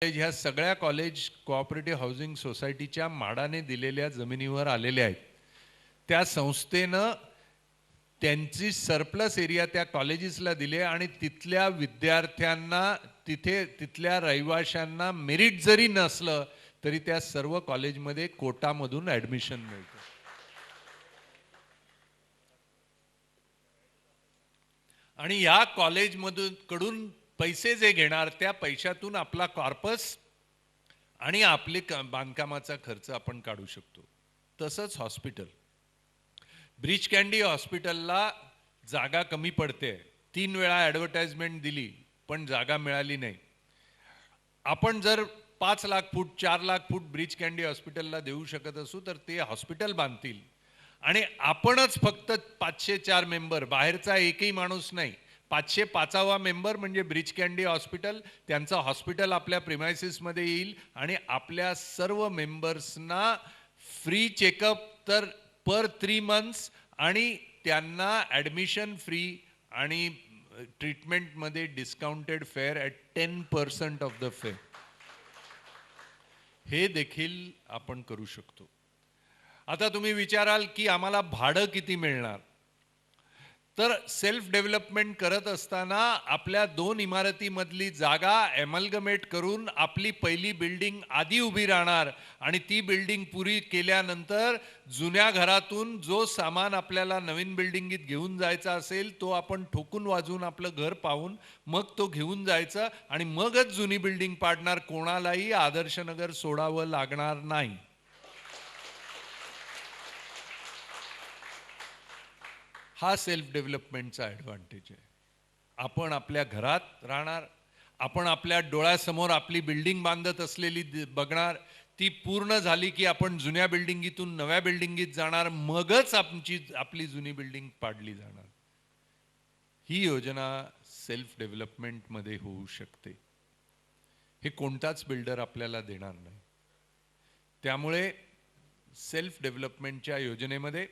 ह्या सगळ्या college cooperative housing सोसायटीच्या माडाने दिलेल्या जमिनीवर आलेल्या आहेत. त्या संस्थेनं त्यांची सरप्लस एरिया त्या कॉलेजेसला दिले आणि तिथल्या विद्यार्थ्यांना तिथल्या रहिवाशांना मेरिट जरी नसलं तरी त्या सर्व कॉलेजमध्ये कोटामधून ॲडमिशन मिळतं. आणि या कॉलेजमधून कडून पैसे जे घेणार त्या पैशातून आपला कॉर्पस आणि आपले बांधकामाचा खर्च आपण काढू शकतो. तसंच हॉस्पिटल, ब्रीच कँडी हॉस्पिटलला जागा कमी पडते. 3 वेळा ॲडव्हर्टाइजमेंट दिली पण जागा मिळाली नाही. आपण जर 5 लाख फूट 4 लाख फूट ब्रीच कँडी हॉस्पिटलला देऊ शकत असू तर ते हॉस्पिटल बांधतील आणि आपणच फक्त 504 मेंबर, बाहेरचा एकही माणूस नाही, 505वा मेंबर म्हणजे ब्रीच कँडी हॉस्पिटल. त्यांचं हॉस्पिटल आपल्या प्रिमायसिसमध्ये येईल आणि आपल्या सर्व मेंबर्सना फ्री चेकअप तर पर 3 मंथ्स आणि त्यांना ॲडमिशन फ्री आणि ट्रीटमेंटमध्ये discounted fare at 10% off the fare. हे देखील आपण करू शकतो. आता तुम्ही विचाराल की आम्हाला भाडं किती मिळणार. तर सेल्फ डेव्हलपमेंट करत असताना आपल्या 2 इमारतीमधली जागा एमल्गमेट करून आपली पहिली बिल्डिंग आधी उभी राहणार आणि ती बिल्डिंग पुरी केल्यानंतर जुन्या घरातून जो सामान आपल्याला नवीन बिल्डिंगीत घेऊन जायचा असेल तो आपण ठोकून वाजवून आपलं घर पाहून मग तो घेऊन जायचा आणि मगच जुनी बिल्डिंग पाडणार. कोणालाही आदर्शनगर सोडावं लागणार नाही. हा सेल्फ डेव्हलपमेंटचा ॲडव्हान्टेज आहे. आपण आपल्या घरात राहणार, आपण आपल्या डोळ्यासमोर आपली बिल्डिंग बांधत असलेली बघणार, ती पूर्ण झाली की आपण जुन्या बिल्डिंगीतून नव्या बिल्डिंगीत जाणार, मगच आपली जुनी बिल्डिंग पाडली जाणार. ही योजना सेल्फ डेव्हलपमेंटमध्ये होऊ शकते. हे कोणताच बिल्डर आपल्याला देणार नाही. त्यामुळे सेल्फ डेव्हलपमेंटच्या योजनेमध्ये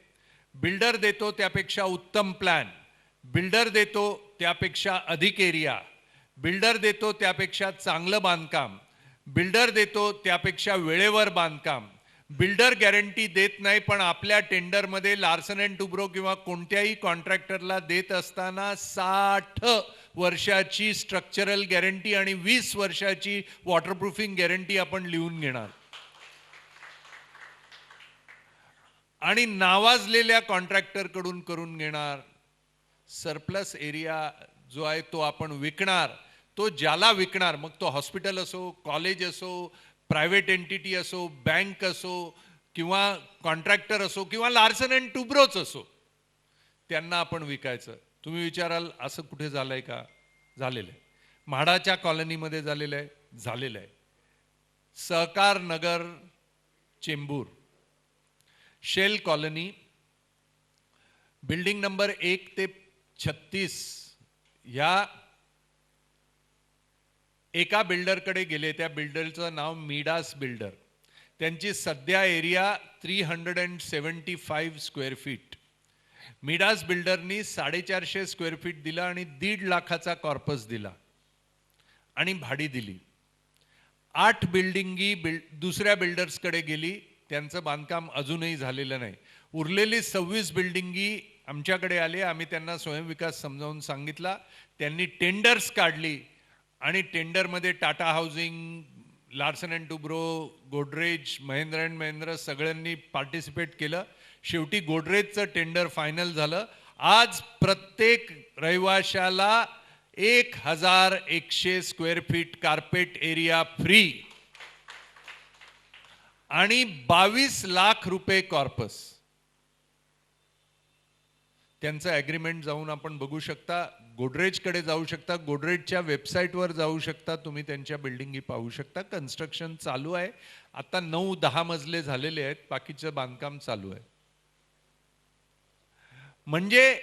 बिल्डर देतो त्यापेक्षा उत्तम प्लॅन, बिल्डर देतो त्यापेक्षा अधिक एरिया, बिल्डर देतो त्यापेक्षा चांगलं बांधकाम, बिल्डर देतो त्यापेक्षा वेळेवर बांधकाम. बिल्डर गॅरंटी देत नाही पण आपल्या टेंडरमध्ये लार्सन अँड टुब्रो किंवा कोणत्याही कॉन्ट्रॅक्टरला देत असताना 60 वर्षाची स्ट्रक्चरल गॅरंटी आणि 20 वर्षाची वॉटरप्रूफिंग गॅरंटी आपण लिहून घेणार. आणि नावाजलेल्या कॉन्ट्रॅक्टरकडून करून घेणार. सरप्लस एरिया जो आहे तो आपण विकणार. तो ज्याला विकणार, मग तो हॉस्पिटल असो, कॉलेज असो, प्रायव्हेट एंटिटी असो, बँक असो किंवा कॉन्ट्रॅक्टर असो किंवा लार्सन अँड टुब्रोच असो, त्यांना आपण विकायचं. तुम्ही विचाराल असं कुठे झालंय का? झालेलं आहे. म्हाडाच्या कॉलनीमध्ये झालेलं आहे, झालेलं आहे. Sahakar Nagar Chembur, shell colony, building number 1 ते 36 या एका बिल्डरकडे गेले. त्या बिल्डरचं नाव मिडास बिल्डर. त्यांची सध्या एरिया 375 स्क्वेअर फीट. मिडास बिल्डरनी 450 स्क्वेअर फीट दिला आणि 1.5 लाखाचा कॉर्पस दिला आणि भाडी दिली. 8 बिल्डिंगी दुसऱ्या बिल्डर्सकडे गेली. त्यांचं बांधकाम अजूनही झालेलं नाही. उरलेली 26 बिल्डिंगी आमच्याकडे आले. आम्ही त्यांना स्वयंविकास समजावून सांगितला. त्यांनी टेंडर्स काढली आणि टेंडरमध्ये Tata housing, Larsen and Toubro, Godrej, Mahindra and Mahindra सगळ्यांनी पार्टिसिपेट केलं. शेवटी गोदरेजचं टेंडर फायनल झालं. आज प्रत्येक रहिवाशाला 1100 square feet carpet area free आणि 22 लाख रुपये कॉर्पस. त्यांचं ॲग्रीमेंट जाऊन आपण बघू शकता. गोदरेजकडे जाऊ शकता, गोदरेजच्या वेबसाईटवर जाऊ शकता, तुम्ही त्यांच्या बिल्डिंगी पाहू शकता. कन्स्ट्रक्शन चालू आहे. आता 9-10 मजले झालेले आहेत, बाकीचं बांधकाम चालू आहे. म्हणजे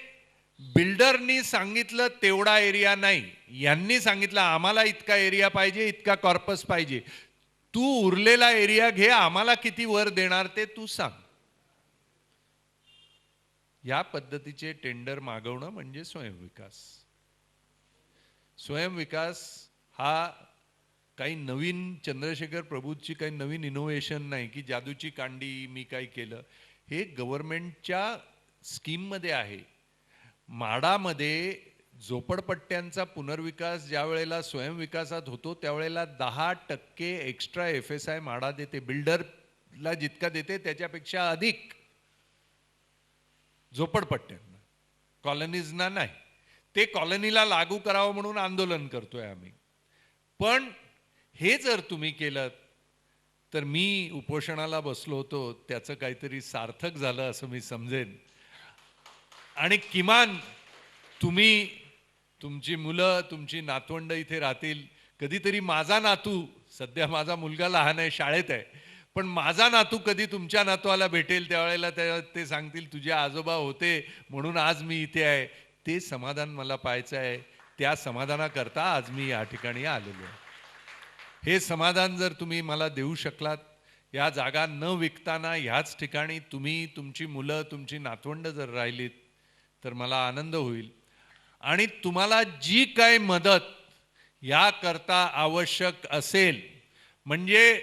बिल्डरनी सांगितलं तेवढा एरिया नाही, यांनी सांगितलं आम्हाला इतका एरिया पाहिजे, इतका कॉर्पस पाहिजे. तू उरलेला एरिया घे, आम्हाला किती वर देणार ते तू सांग. या पद्धतीचे टेंडर मागवणं म्हणजे स्वयंविकास. स्वयंविकास हा काही नवीन चंद्रशेखर प्रभूची काही नवीन इनोव्हेशन नाही की जादूची कांडी मी काय केलं. हे गव्हर्नमेंटच्या स्कीममध्ये आहे. माडामध्ये झोपडपट्ट्यांचा पुनर्विकास ज्या वेळेला स्वयंविकासात होतो त्यावेळेला 10% एक्स्ट्रा FSI माडा देते. बिल्डरला जितका देते त्याच्यापेक्षा अधिक झोपडपट्ट्यांना, कॉलनीजना नाही. ते कॉलनीला लागू करावं म्हणून आंदोलन करतोय आम्ही. पण हे जर तुम्ही केलं तर मी उपोषणाला बसलो होतो त्याचं काहीतरी सार्थक झालं असं मी समजेन. आणि किमान तुम्ही, तुमची मुलं, तुमची नातवंड इथे राहतील. कधीतरी माझा नातू, सध्या माझा मुलगा लहान आहे, शाळेत आहे, पण माझा नातू कधी तुमच्या नातवाला भेटेल त्यावेळेला ते सांगतील तुझे आजोबा होते म्हणून आज मी इथे आहे. ते समाधान मला पाहायचं आहे. त्या समाधानाकरता आज मी या ठिकाणी आलेलो आहे. हे समाधान जर तुम्ही मला देऊ शकलात, या जागा न विकताना ह्याच ठिकाणी तुम्ही, तुमची मुलं, तुमची नातवंड जर राहिलीत तर मला आनंद होईल. आणि तुम्हाला जी काय मदत याकरता आवश्यक असेल, म्हणजे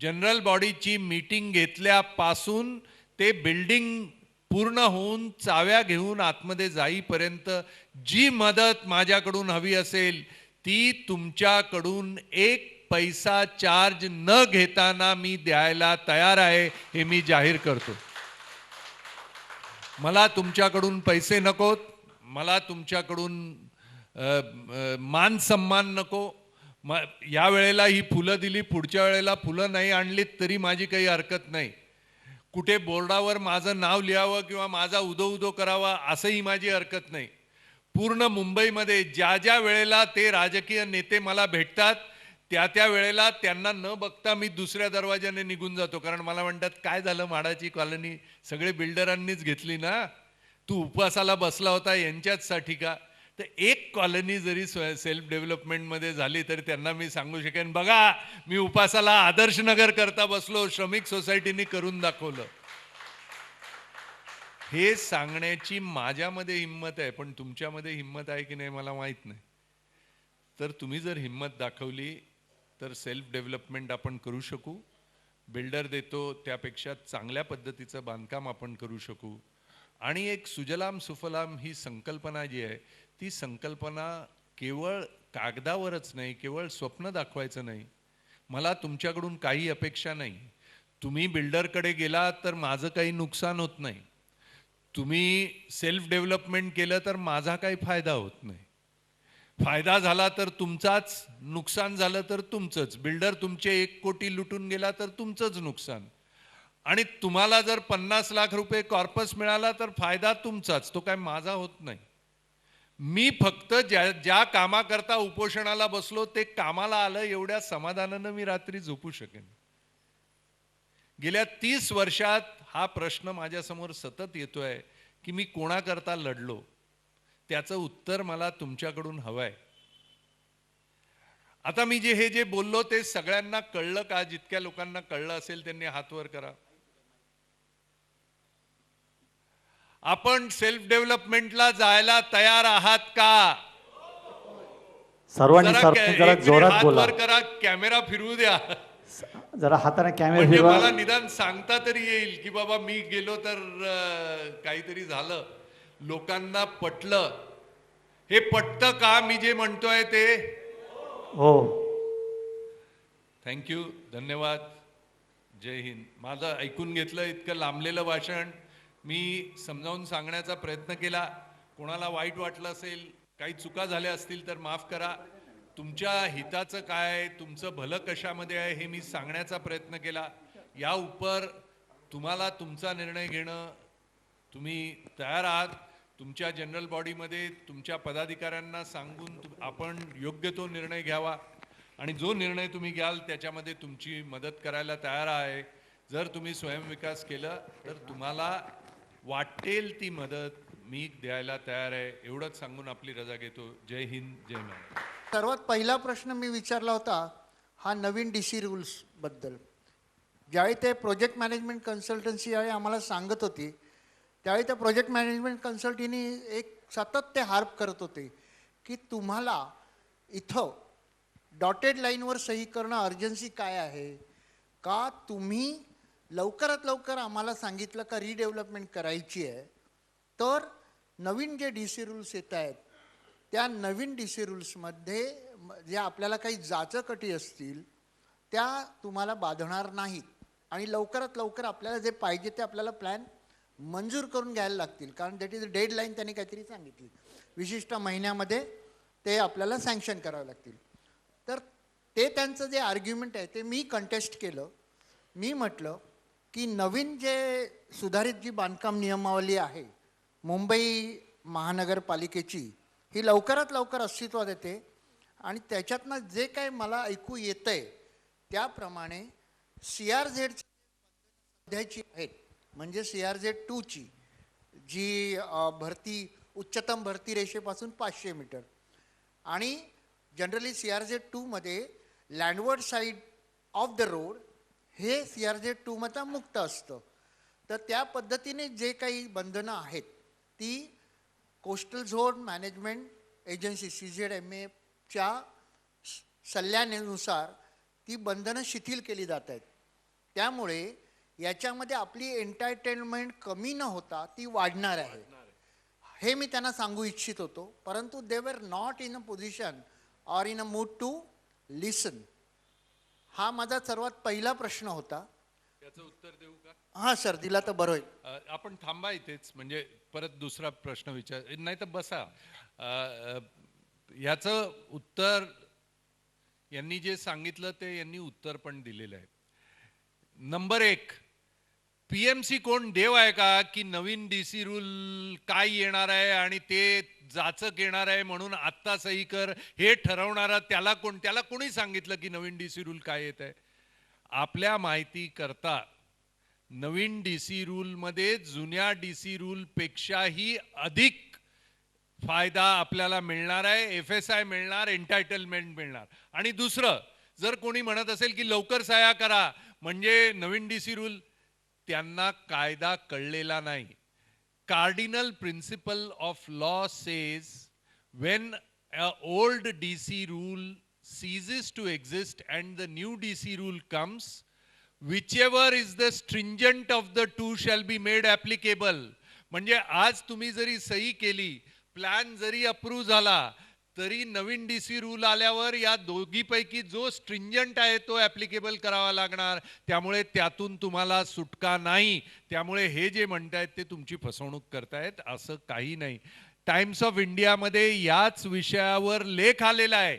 जनरल बॉडीची मीटिंग घेतल्यापासून ते बिल्डिंग पूर्ण होऊन चाव्या घेऊन आतमध्ये जाईपर्यंत जी मदत माझ्याकडून हवी असेल ती तुमच्याकडून एक पैसा चार्ज न घेताना मी द्यायला तयार आहे, हे मी जाहीर करतो. मला तुमच्याकडून पैसे नकोत, मला तुमच्याकडून मान सन्मान नको. या वेळेला ही फुलं दिली, पुढच्या वेळेला फुलं नाही आणलीत तरी माझी काही हरकत नाही. कुठे बोर्डावर माझं नाव लिहावं किंवा माझा उदो करावा असंही माझी हरकत नाही. पूर्ण मुंबईमध्ये ज्या ज्या वेळेला ते राजकीय नेते मला भेटतात त्या वेळेला त्यांना न बघता मी दुसऱ्या दरवाजाने निघून जातो. कारण मला म्हणतात काय झालं, माडाची कॉलनी सगळे बिल्डरांनीच घेतली ना, तू उपवासाला बसला होता यांच्याचसाठी का? तर एक कॉलनी जरी सेल्फ डेव्हलपमेंटमध्ये झाली तरी त्यांना मी सांगू शकेन, बघा मी उपासाला आदर्श नगर करता बसलो, श्रमिक सोसायटीनी करून दाखवलं. हे सांगण्याची माझ्यामध्ये हिंमत आहे, पण तुमच्यामध्ये हिंमत आहे की नाही मला माहित नाही. तर तुम्ही जर हिंमत दाखवली तर सेल्फ डेव्हलपमेंट आपण करू शकू. बिल्डर देतो त्यापेक्षा चांगल्या पद्धतीचं बांधकाम आपण करू शकू. आणि एक सुजलाम सुफलाम ही संकल्पना जी आहे ती संकल्पना केवळ कागदावरच नाही, केवळ स्वप्न दाखवायचं नाही. मला तुमच्याकडून काही अपेक्षा नाही. तुम्ही बिल्डरकडे गेला तर माझं काही नुकसान होत नाही. तुम्ही सेल्फ डेव्हलपमेंट केलं तर माझा काही फायदा होत नाही. फायदा झाला तर तुमचाच, नुकसान झालं तर तुमचंच. बिल्डर तुमचे 1 कोटी लुटून गेला तर तुमचंच नुकसान. आणि तुम्हाला जर 50 लाख रुपये कॉर्पस मिळाला तर फायदा तुमचाच, तो काय माझा होत नाही. मी फक्त ज्या कामाकरता उपोषणाला बसलो ते कामाला आलं एवढ्या समाधानानं मी रात्री झोपू शकेन. गेल्या 30 वर्षात हा प्रश्न माझ्यासमोर सतत येतोय की मी कोणाकरता लढलो, त्याचं उत्तर मला तुमच्याकडून हवंय. आता मी जे बोललो ते सगळ्यांना कळलं का? जितक्या लोकांना कळलं असेल त्यांनी हात वर करा. आपण सेल्फ डेव्हलपमेंटला जायला तयार आहात का? सर्वांनी जरा जोरात हात बोला. वर करा, कॅमेरा फिरवू द्या. जरा हाताने कॅमेरा म्हणजे फिरवा. मला निदान सांगता तरी येईल की बाबा मी गेलो तर काहीतरी झालं, लोकांना पटलं. हे पटतं का मी जे म्हणतोय ते? हो. थँक्यू, धन्यवाद, जय हिंद. माझं ऐकून घेतलं. इतकं लांबलेलं भाषण मी समजावून सांगण्याचा प्रयत्न केला. कोणाला वाईट वाटलं असेल, काही चुका झाल्या असतील तर माफ करा. तुमच्या हिताचं काय, तुमचं भलं कशामध्ये आहे हे मी सांगण्याचा प्रयत्न केला. या उपर तुम्हाला तुमचा निर्णय घेणं, तुम्ही तयार आहात. तुमच्या जनरल बॉडीमध्ये तुमच्या पदाधिकाऱ्यांना सांगून आपण योग्य तो निर्णय घ्यावा. आणि जो निर्णय तुम्ही घ्याल त्याच्यामध्ये तुमची मदत करायला तयार आहे. जर तुम्ही स्वयंविकास केलं तर तुम्हाला वाटेल ती मदत मी द्यायला तयार आहे. एवढंच सांगून आपली रजा घेतो. जय हिंद, जय महाराष्ट्र. सर्वात पहिला प्रश्न मी विचारला होता हा नवीन DC रूल्स बद्दल. ज्यावेळी ते प्रोजेक्ट मॅनेजमेंट कन्सल्टन्सी ज्यावेळी आम्हाला सांगत होती त्यावेळी त्या प्रोजेक्ट मॅनेजमेंट कन्सल्टीनी एक सतत ते हार्प करत होते की तुम्हाला इथं डॉटेड लाईनवर सही करणं अर्जन्सी काय आहे? का तुम्ही लवकरात लवकर आम्हाला सांगितलं का रिडेव्हलपमेंट करायची आहे, तर नवीन जे डी सी रूल्स येत आहेत त्या नवीन डी सी रूल्समध्ये जे आपल्याला काही जाचकटी असतील त्या तुम्हाला बाधणार नाहीत आणि लवकरात लवकर आपल्याला जे पाहिजे ते आपल्याला प्लॅन मंजूर करून घ्यायला लागतील, कारण दॅट इज डेडलाईन त्यांनी काहीतरी सांगितली, विशिष्ट महिन्यामध्ये ते आपल्याला सँक्शन करावे लागतील. तर ते त्यांचं जे आर्ग्युमेंट आहे ते मी कंटेस्ट केलं. मी म्हटलं की नवीन जे सुधारित जी बांधकाम नियमावली आहे मुंबई महानगरपालिकेची, ही लवकरात लवकर अस्तित्वात येते आणि त्याच्यातनं जे काही मला ऐकू येतंय त्याप्रमाणे CRZ सध्याची आहेत, म्हणजे CRZ 2ची जी भरती उच्चतम भरती रेषेपासून 500 मीटर आणि जनरली CRZ 2मध्ये landward side of the road हे CRZ 2मध्ये मुक्त असतं. तर त्या पद्धतीने जे काही बंधनं आहेत ती कोस्टल झोन मॅनेजमेंट एजन्सी CZMAच्या सल्ल्यानुसार ती बंधनं शिथिल केली जात आहेत. त्यामुळे याच्यामध्ये आपली एंटरटेनमेंट कमी न होता ती वाढणार आहे, हे मी त्यांना सांगू इच्छित होतो. परंतु they were not in a position or in a mood to listen. हा माझा सर्वात पहिला प्रश्न होता. याचं उत्तर देऊ का? हां सर, दिला तर बरं होईल. आपण थांबा इथेच, म्हणजे परत दुसरा प्रश्न विचार, नाही तर बसा. याचं उत्तर यांनी जे सांगितलं ते यांनी उत्तर पण दिलेलं आहे. नंबर 1, PMC कोण देव आहे का की नवीन DC रूल काय येणार आहे आणि ते जाचक येणार आहे म्हणून आत्ता सही कर हे ठरवणारा त्याला कोणी सांगितलं की नवीन DC रूल काय येत आहे? आपल्या माहिती करता नवीन DC रूल मध्ये जुन्या DC रूल पेक्षाही अधिक फायदा आपल्याला मिळणार आहे, FSI मिळणार, एंटायटलमेंट मिळणार. आणि दुसरं, जर कोणी म्हणत असेल की लवकर सह्या करा म्हणजे नवीन DC रूल, त्यांना कायदा कळलेला नाही. Cardinal principle of law says when a old DC rule ceases to exist and the new DC rule comes, whichever is the stringent of the two shall be made applicable. म्हणजे आज तुम्ही जरी सही केली, प्लॅन जरी approve झाला, तरी नवीन DC rule आल्यावर या दोघीपैकी जो स्ट्रिंजंट आहे तो ॲप्लिकेबल करावा लागणार. त्यामुळे त्यातून तुम्हाला सुटका नाही. त्यामुळे हे जे म्हणतायत ते तुमची फसवणूक करतायत, असं काही नाही. टाइम्स ऑफ इंडियामध्ये याच विषयावर लेख आलेला आहे,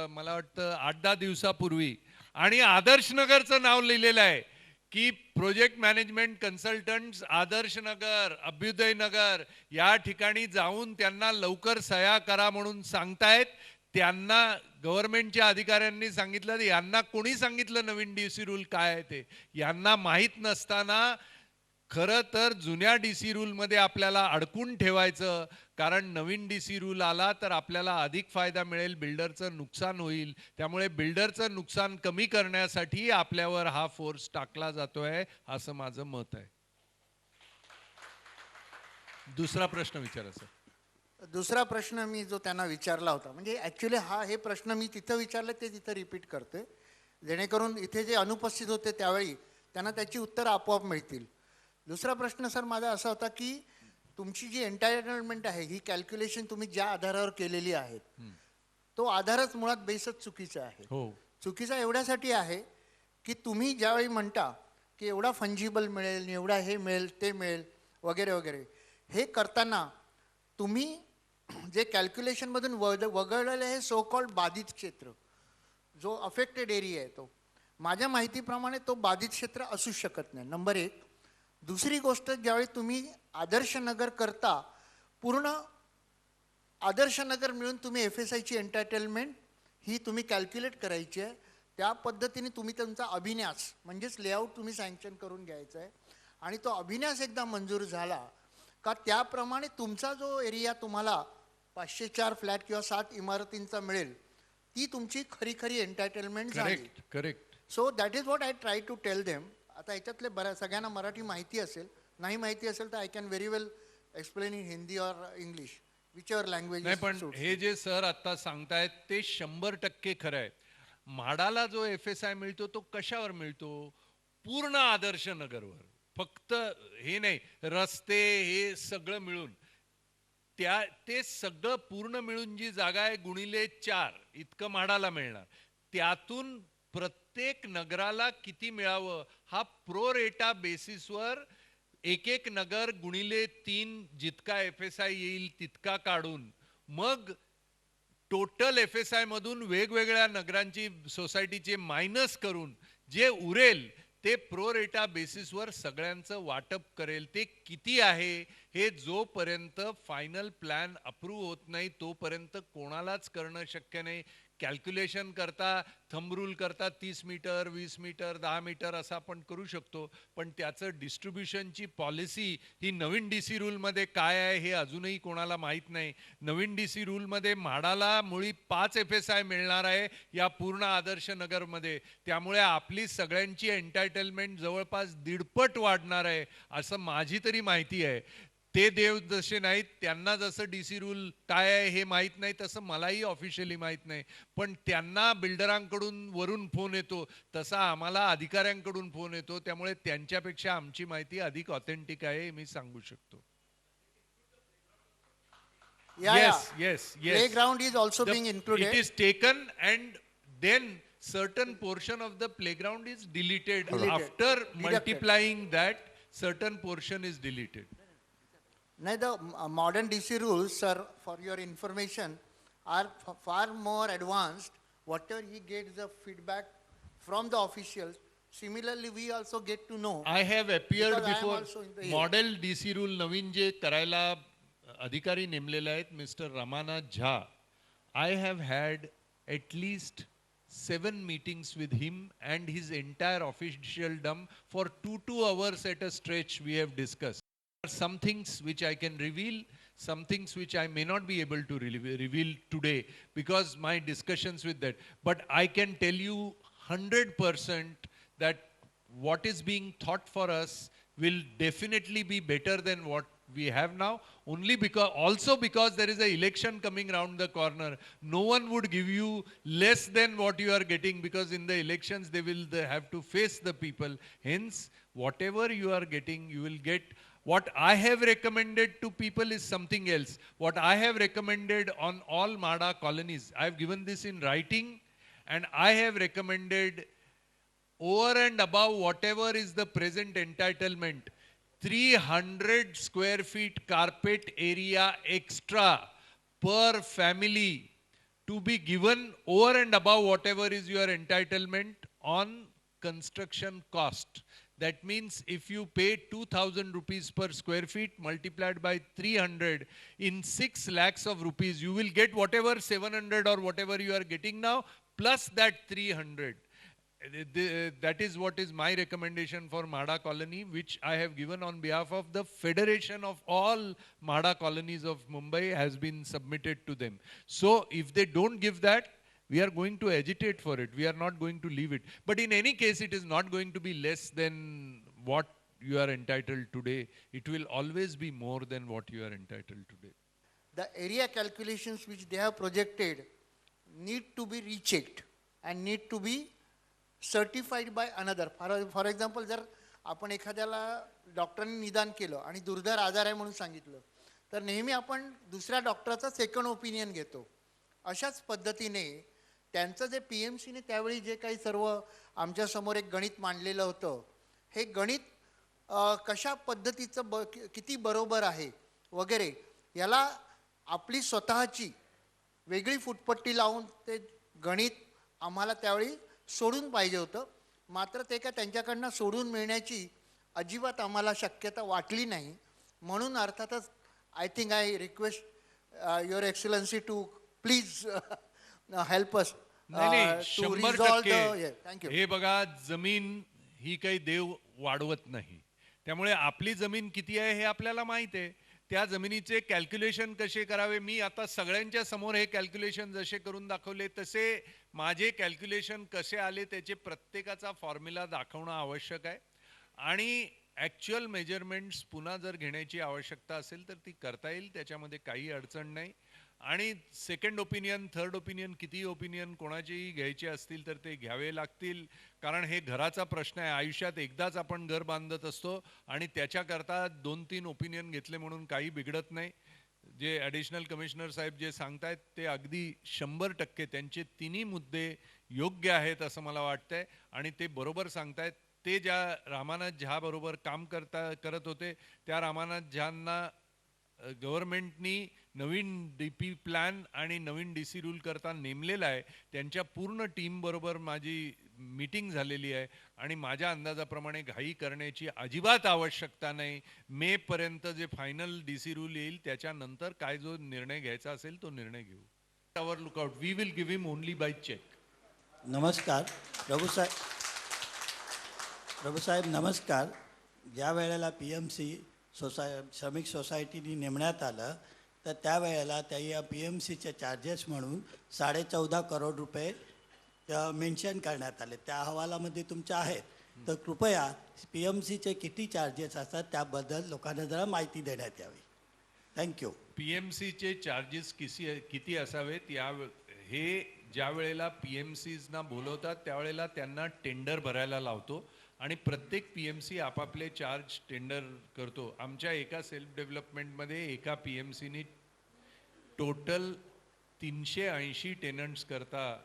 मला वाटतं 8-10 दिवसापूर्वी, आणि आदर्श नगरचं नाव लिहिलेलं आहे की project management consultants Adarsh Nagar, Abhyuday नगर या ठिकाणी जाऊन त्यांना लवकर सह्या करा म्हणून सांगतायत. त्यांना गव्हर्नमेंटच्या अधिकाऱ्यांनी सांगितलं, यांना कोणी सांगितलं नवीन DC रूल काय आहे ते? यांना माहीत नसताना खरं तर जुन्या DC रूलमध्ये आपल्याला अडकून ठेवायचं, कारण नवीन DC रूल आला तर आपल्याला अधिक फायदा मिळेल, बिल्डरचं नुकसान होईल. त्यामुळे बिल्डरचं नुकसान कमी करण्यासाठी आपल्यावर हा फोर्स टाकला जातोय, असं माझं मत आहे. दुसरा प्रश्न विचारा सर. दुसरा प्रश्न मी जो त्यांना विचारला होता, म्हणजे ॲक्च्युली हे प्रश्न मी तिथं विचारले ते तिथं रिपीट करते, जेणेकरून इथे जे अनुपस्थित होते त्यावेळी त्यांना त्याची उत्तरं आपोआप मिळतील. दुसरा प्रश्न सर माझा असा होता की तुमची जी एंटायटलमेंट आहे ही कॅल्क्युलेशन तुम्ही ज्या आधारावर केलेली आहेत तो आधारच मुळात बेसच चुकीचा आहे. चुकीचा एवढ्यासाठी आहे की तुम्ही ज्यावेळी म्हणता की एवढा फंजिबल मिळेल, एवढा हे मिळेल, ते मिळेल वगैरे वगैरे, हे करताना तुम्ही जे कॅल्क्युलेशनमधून वगळलेलं हे सो कॉल्ड बाधित क्षेत्र, जो अफेक्टेड एरिया आहे, तो माझ्या माहितीप्रमाणे तो बाधित क्षेत्र असू शकत नाही. नंबर 1. दुसरी गोष्ट, ज्यावेळी तुम्ही आदर्श नगर करता, पूर्ण आदर्श नगर मिळून तुम्ही FSIची एंटरटेनमेंट ही तुम्ही कॅल्क्युलेट करायची आहे. त्या पद्धतीने तुम्ही तुमचा अभिन्यास म्हणजेच लेआउट तुम्ही सँक्शन करून घ्यायचा आहे आणि तो अभिन्यास एकदा मंजूर झाला का त्याप्रमाणे तुमचा जो एरिया तुम्हाला 504 फ्लॅट किंवा 7 इमारतींचा मिळेल, ती तुमची खरी खरी एंटरटेनमेंट झाली. Correct. So that is what I try to tell them. आता याच्यातले सगळ्यांना मराठी माहिती असेल, नाही माहिती असेल तर I can very well explain in Hindi or English. विचवर लँग्वेज नाही पण हे जे सर आता सांगतायत ते 100% खरं आहे. म्हाडाला जो FSI मिळतो तो कशावर मिळतो? पूर्ण आदर्श नगरवर. फक्त हे नाही, रस्ते हे सगळं मिळून ते सगळं पूर्ण मिळून जी जागा आहे गुणिले 4 इतकं म्हाडाला मिळणार. त्यातून प्रत्येक नगराला किती मिळावं हा प्रो रेटा बेसिसवर एक एक नगर गुणिले 3 जितका FSI येईल तितका काढून मग टोटल FSI मधून वेगवेगळ्या नगरांची सोसायटीचे मायनस करून जे उरेल ते प्रो रेटा बेसिसवर सगळ्यांचं वाटप करेल. ते किती आहे हे जोपर्यंत फायनल प्लॅन अप्रूव्ह होत नाही तोपर्यंत कोणालाच करणं शक्य नाही. कॅल्क्युलेशन करता थंब रूल करता 30 मीटर 20 मीटर 10 मीटर असं आपण करू शकतो, पण त्याचं डिस्ट्रीब्युशनची पॉलिसी ही नवीन DC रूलमध्ये काय आहे हे अजूनही कोणाला माहीत नाही. नवीन DC रूलमध्ये म्हाडाला मुळी 5 FSI मिळणार आहे या पूर्ण आदर्श नगरमध्ये. त्यामुळे आपली सगळ्यांची एंटायटलमेंट जवळपास 1.5 वाढणार आहे असं माझी तरी माहिती आहे. ते देव जसे नाहीत त्यांना जसं DC रूल काय आहे हे माहीत नाही तसं मलाही ऑफिशियली माहीत नाही, पण त्यांना बिल्डरांकडून वरून फोन येतो तसा आम्हाला अधिकाऱ्यांकडून फोन येतो. त्यामुळे त्यांच्यापेक्षा आमची माहिती अधिक ऑथेंटिक आहे हे मी सांगू शकतो. Yes. Playground is also being included. It is taken and then certain portion of the playground is deleted. After Deducted. multiplying that, certain portion is deleted. Now the modern DC rules, sir, for your information, are far more advanced. Whatever he gets the feedback from the officials, similarly we also get to know. I have appeared Because I am before also in the model DC rule नवीन जे करायला अधिकारी नेमलेले आहेत mister Ramanath Jha. I have had at least 7 meetings with him and his entire officialdom for 2 hours at a stretch we have discussed. There are some things which I can reveal, some things which I may not be able to reveal today because my discussions with that. But I can tell you 100% that what is being thought for us will definitely be better than what we have now, only because there is an election coming round the corner. No one would give you less than what you are getting because in the elections they have to face the people. Hence, whatever you are getting, you will get. What I have recommended to people is something else. What I have recommended on all MHADA colonies, I have given this in writing, and I have recommended over and above whatever is the present entitlement, 300 square feet carpet area extra per family to be given over and above whatever is your entitlement on construction cost. That means if you pay 2,000 rupees per square feet multiplied by 300 in 6 lakhs of rupees, you will get whatever 700 or whatever you are getting now plus that 300. That is what is my recommendation for MHADA colony, which I have given on behalf of the Federation of all MHADA colonies of Mumbai has been submitted to them. So if they don't give that, we are going to agitate for it. We are not going to leave it. But in any case, it is not going to be less than what you are entitled today. It will always be more than what you are entitled today. The area calculations which they have projected need to be rechecked and need to be certified by another. For example, जर आपण एखाद्याला डॉक्टरांनी निदान केलं आणि दुर्धर आजार आहे म्हणून सांगितलं तर नेहमी आपण दुसऱ्या डॉक्टरचा सेकंड ओपिनियन घेतो. अशाच पद्धतीने त्यांचं जे PMCने त्यावेळी जे काही सर्व आमच्यासमोर एक गणित मांडलेलं होतं, हे गणित कशा पद्धतीचं किती बरोबर आहे वगैरे याला आपली स्वतःची वेगळी फुटपट्टी लावून ते गणित आम्हाला त्यावेळी सोडून पाहिजे होतं. मात्र ते काय त्यांच्याकडनं सोडून मिळण्याची अजिबात आम्हाला शक्यता वाटली नाही. म्हणून अर्थातच I think I request your excellency to please help us नाही, टू 100% रिझॉल्व. थँक्यू. हे बघा, जमीन ही काही देव वाढवत नाही. त्यामुळे आपली जमीन किती आहे हे आपल्याला माहित आहे. त्या जमिनीचे कॅल्क्युलेशन कसे करावे, मी आता सगळ्यांच्या समोर हे कॅल्क्युलेशन जसे करून दाखवले तसे माझे कॅल्क्युलेशन कसे आले त्याचे प्रत्येकाचा फॉर्म्युला दाखवणं आवश्यक आहे. आणि ॲक्च्युअल मेजरमेंट्स पुन्हा जर घेण्याची आवश्यकता असेल तर ती करता येईल, त्याच्यामध्ये काही अडचण नाही. आणि सेकंड ओपिनियन, थर्ड ओपिनियन, किती ओपिनियन कोणाचेही घ्यायचे असतील तर ते घ्यावे लागतील, कारण हे घराचा प्रश्न आहे. आयुष्यात एकदाच आपण घर बांधत असतो आणि त्याच्याकरता 2-3 ओपिनियन घेतले म्हणून काही बिघडत नाही. जे ॲडिशनल कमिशनर साहेब जे सांगतायत ते अगदी 100% त्यांचे तिन्ही मुद्दे योग्य आहेत असं मला वाटतंय आणि ते बरोबर सांगतायत. ते ज्या रामानाथ झा बरोबर काम करत होते त्या रामानाथ झांना गव्हर्नमेंटनी नवीन DP प्लॅन आणि नवीन DC रूल करता नेमलेला आहे. त्यांच्या पूर्ण टीम बरोबर माझी मीटिंग झालेली आहे आणि माझ्या अंदाजाप्रमाणे घाई करण्याची अजिबात आवश्यकता नाही. मे पर्यंत जे फायनल DC रूल येईल त्याच्यानंतर काय जो निर्णय घ्यायचा असेल तो निर्णय घेऊ. Our lookout, we will give him only by cheque. नमस्कार प्रभूसाहेब नमस्कार. ज्या वेळेला PMC श्रमिक सोसायटीनी नेमण्यात आलं तर त्यावेळेला त्या या PMCचे चार्जेस म्हणून 14.5 करोड रुपये मेन्शन करण्यात आले. त्या अहवालामध्ये तुमच्या आहेत. तर कृपया PMCचे किती चार्जेस असतात त्याबद्दल लोकांना जरा माहिती देण्यात यावी. थँक्यू. PMCचे चार्जेस किती असावेत हे ज्या वेळेला PMCजना बोलवतात त्यावेळेला त्यांना टेंडर भरायला लावतो आणि प्रत्येक PMC आपापले चार्ज टेंडर करतो. आमच्या एका सेल्फ डेव्हलपमेंटमध्ये एका PMCनी टोटल 380 टेनंट्स करता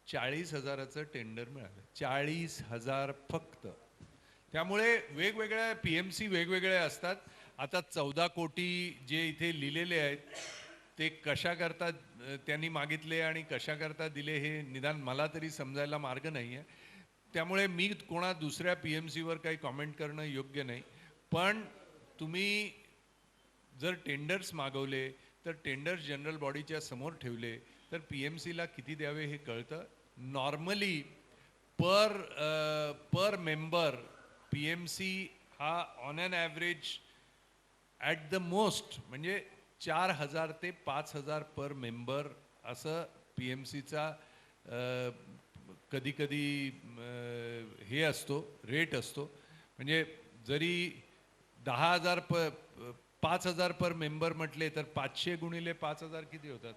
40,000चं टेंडर मिळालं. 40,000 फक्त. त्यामुळे वेगवेगळ्या PMC वेगवेगळे असतात. आता 14 कोटी जे इथे लिहिलेले आहेत ते कशा करता त्यांनी मागितले आणि कशा करता दिले हे निदान मला तरी समजायला मार्ग नाही आहे. त्यामुळे मी कोणा दुसऱ्या PMCवर काही कॉमेंट करणं योग्य नाही. पण तुम्ही जर टेंडर्स मागवले तर टेंडर्स जनरल बॉडीच्या समोर ठेवले तर PMCला किती द्यावे हे कळतं. नॉर्मली पर मेंबर PMC हा on an average at the most म्हणजे 4,000 ते 5,000 पर मेंबर असं PMCचा कधी कधी हे असतो, रेट असतो. म्हणजे जरी 10,000 5,000 पर मेंबर म्हटले तर 500 गुणिले 5,000 किती होतात?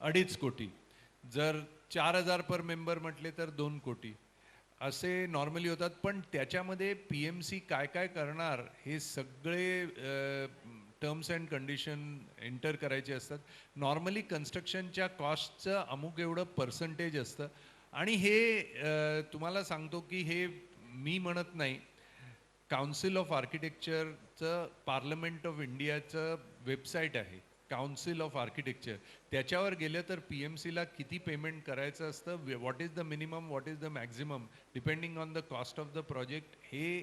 2.5 कोटी. जर 4,000 पर मेंबर म्हटले तर 2 कोटी असे नॉर्मली होतात. पण त्याच्यामध्ये PMC काय काय करणार हे सगळे टर्म्स अँड कंडिशन एंटर करायचे असतात. नॉर्मली कन्स्ट्रक्शनच्या कॉस्टचं अमुक एवढं पर्सेंटेज असतं आणि हे तुम्हाला सांगतो की हे मी म्हणत नाही. काउन्सिल ऑफ आर्किटेक्चरचं पार्लमेंट ऑफ इंडियाचं वेबसाईट आहे, काउन्सिल ऑफ आर्किटेक्चर. त्याच्यावर गेलं तर PMCला किती पेमेंट करायचं असतं, what is the minimum, what is the maximum depending on the cost of the project हे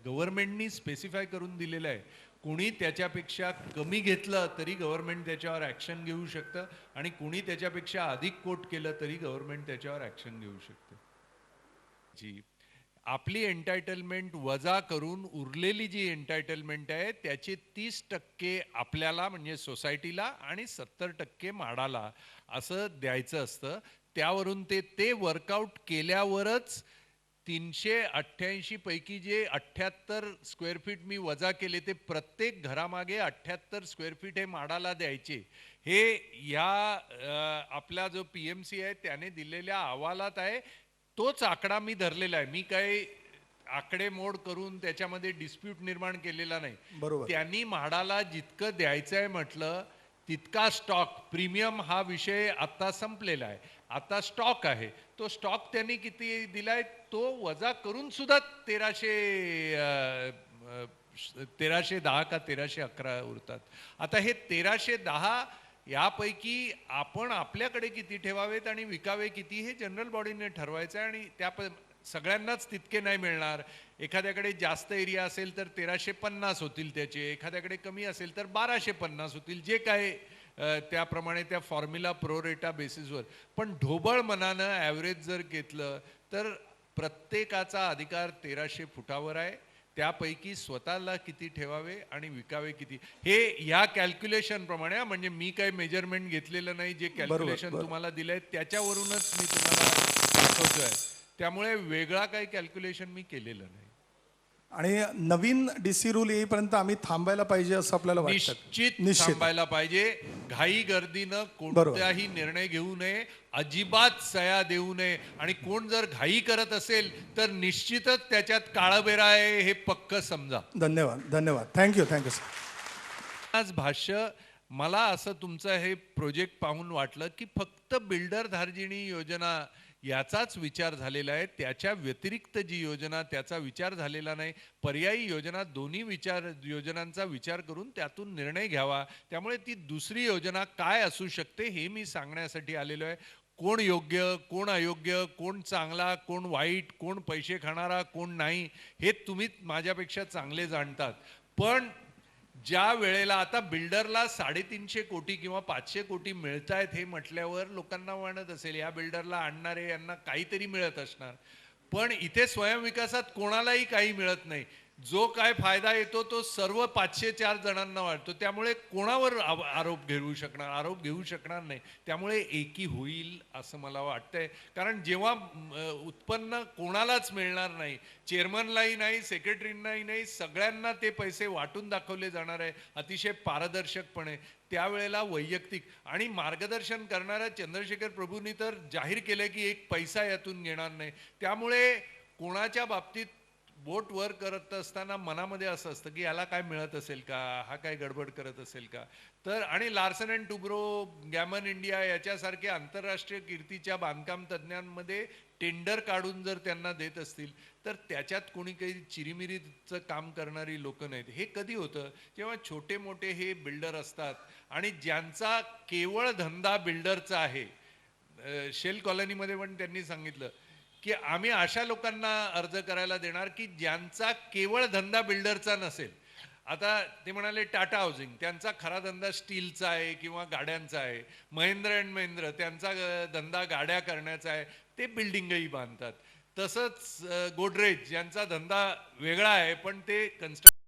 गव्हर्नमेंटनी स्पेसिफाय करून दिलेलं आहे. कोणी त्याच्यापेक्षा कमी घेतलं तरी गव्हर्नमेंट त्याच्यावर ॲक्शन घेऊ शकतं आणि कोणी त्याच्यापेक्षा अधिक कोट केलं तरी गव्हर्नमेंट त्याच्यावर ॲक्शन घेऊ शकतं. जी आपली एंटायटलमेंट वजा करून उरलेली जी एंटायटलमेंट आहे त्याचे 30% आपल्याला म्हणजे सोसायटीला आणि 70% म्हाडाला असं द्यायचं असतं. त्यावरून ते वर्कआउट केल्यावरच 388 पैकी जे 78 स्क्वेअर फीट मी वजा केले ते प्रत्येक घरामागे 78 स्क्वेअर फीट हे म्हाडाला द्यायचे. हे ह्या आपला जो PMC आहे त्याने दिलेल्या अहवालात आहे. तोच आकडा मी धरलेला आहे. मी काही आकडेमोड करून त्याच्यामध्ये डिस्प्यूट निर्माण केलेला नाही. बरोबर. त्यांनी म्हाडाला जितकं द्यायचं आहे म्हटलं तितका स्टॉक, प्रीमियम हा विषय आता संपलेला आहे. आता स्टॉक आहे. तो स्टॉक त्यांनी किती दिलाय तो वजा करून सुद्धा 1310 का 1311 उरतात. आता हे 1310 यापैकी आपण आपल्याकडे किती ठेवावेत आणि विकावे किती हे जनरल बॉडीने ठरवायचं आहे आणि त्या सगळ्यांनाच तितके नाही मिळणार. एखाद्याकडे जास्त एरिया असेल तर 1350 होतील त्याचे, एखाद्याकडे कमी असेल तर 1250 होतील, जे काय त्याप्रमाणे त्या फॉर्म्युला प्रोरेटा बेसिसवर. पण ढोबळ मनानं ॲव्हरेज जर घेतलं तर प्रत्येकाचा अधिकार 1300 फुटावर आहे. त्यापैकी स्वतःला किती ठेवावे आणि विकावे किती हे ह्या कॅल्क्युलेशन प्रमाणे, म्हणजे मी काही मेजरमेंट घेतलेलं नाही, जे कॅल्क्युलेशन तुम्हाला दिलंय त्याच्यावरूनच मी तुम्हाला दाखवतोय. त्यामुळे वेगळा काही कॅल्क्युलेशन मी केलेलं नाही. आणि नवीन डीसी रूल येईपर्यंत आम्ही थांबायला पाहिजे असं आपल्याला वाटतं. निश्चित थांबायला पाहिजे. घाई गर्दीनं कोणताही निर्णय घेऊ नये, अजिबात सया देऊ नये. आणि कोण जर घाई करत असेल तर निश्चितच त्याच्यात काळबेरा आहे हे पक्क समजा. धन्यवाद, धन्यवाद. Thank you sir. आज भाष्य मला असं तुमचं हे प्रोजेक्ट पाहून वाटलं की फक्त बिल्डर धार्जिणी योजना याचाच विचार झालेला आहे, त्याच्या व्यतिरिक्त जी योजना त्याचा विचार झालेला नाही. पर्यायी योजना दोन्ही योजनांचा विचार करून त्यातून निर्णय घ्यावा. त्यामुळे ती दुसरी योजना काय असू शकते हे मी सांगण्यासाठी आलेलो आहे. कोण योग्य, कोण अयोग्य, कोण चांगला, कोण वाईट, कोण पैसे खाणारा, कोण नाही, हे तुम्ही माझ्यापेक्षा चांगले जाणतात. पण ज्या वेळेला आता बिल्डरला 350 कोटी किंवा 500 कोटी मिळत आहेत हे म्हटल्यावर लोकांना वाटत असेल या बिल्डरला आणणारे यांना काहीतरी मिळत असणार. पण इथे स्वयंविकासात कोणालाही काही मिळत नाही. जो काय फायदा येतो तो सर्व 504 जणांना वाटतो. त्यामुळे कोणावर आरोप घेऊ शकणार नाही. त्यामुळे एकी होईल असं मला वाटतंय. कारण जेव्हा उत्पन्न कोणालाच मिळणार नाही, चेअरमनलाही नाही, सेक्रेटरींनाही नाही, सगळ्यांना ते पैसे वाटून दाखवले जाणार आहे अतिशय पारदर्शकपणे, त्यावेळेला वैयक्तिक आणि मार्गदर्शन करणाऱ्या चंद्रशेखर प्रभूंनी तर जाहीर केलं की एक पैसा यातून घेणार नाही. त्यामुळे कोणाच्या बाबतीत बोट वर करत असताना मनामध्ये असं असतं की याला काय मिळत असेल का, हा काय गडबड करत असेल का. तर आणि Larsen and Toubro, Gammon India याच्यासारखे आंतरराष्ट्रीय कीर्तीच्या बांधकाम तज्ज्ञांमध्ये टेंडर काढून जर त्यांना देत असतील तर त्याच्यात कोणी काही चिरीमिरीचं काम करणारी लोक नाहीत. हे कधी होतं जेव्हा छोटे मोठे हे बिल्डर असतात आणि ज्यांचा केवळ धंदा बिल्डरचा आहे. शेल कॉलनीमध्ये पण त्यांनी सांगितलं की आम्ही अशा लोकांना अर्ज करायला देणार की ज्यांचा केवळ धंदा बिल्डरचा नसेल. आता ते म्हणाले टाटा हाऊसिंग, त्यांचा खरा धंदा स्टीलचा आहे किंवा गाड्यांचा आहे. महिंद्रा अँड महिंद्रा, त्यांचा धंदा गाड्या करण्याचा आहे, ते बिल्डिंगही बांधतात. तसंच गोदरेज, ज्यांचा धंदा वेगळा आहे पण ते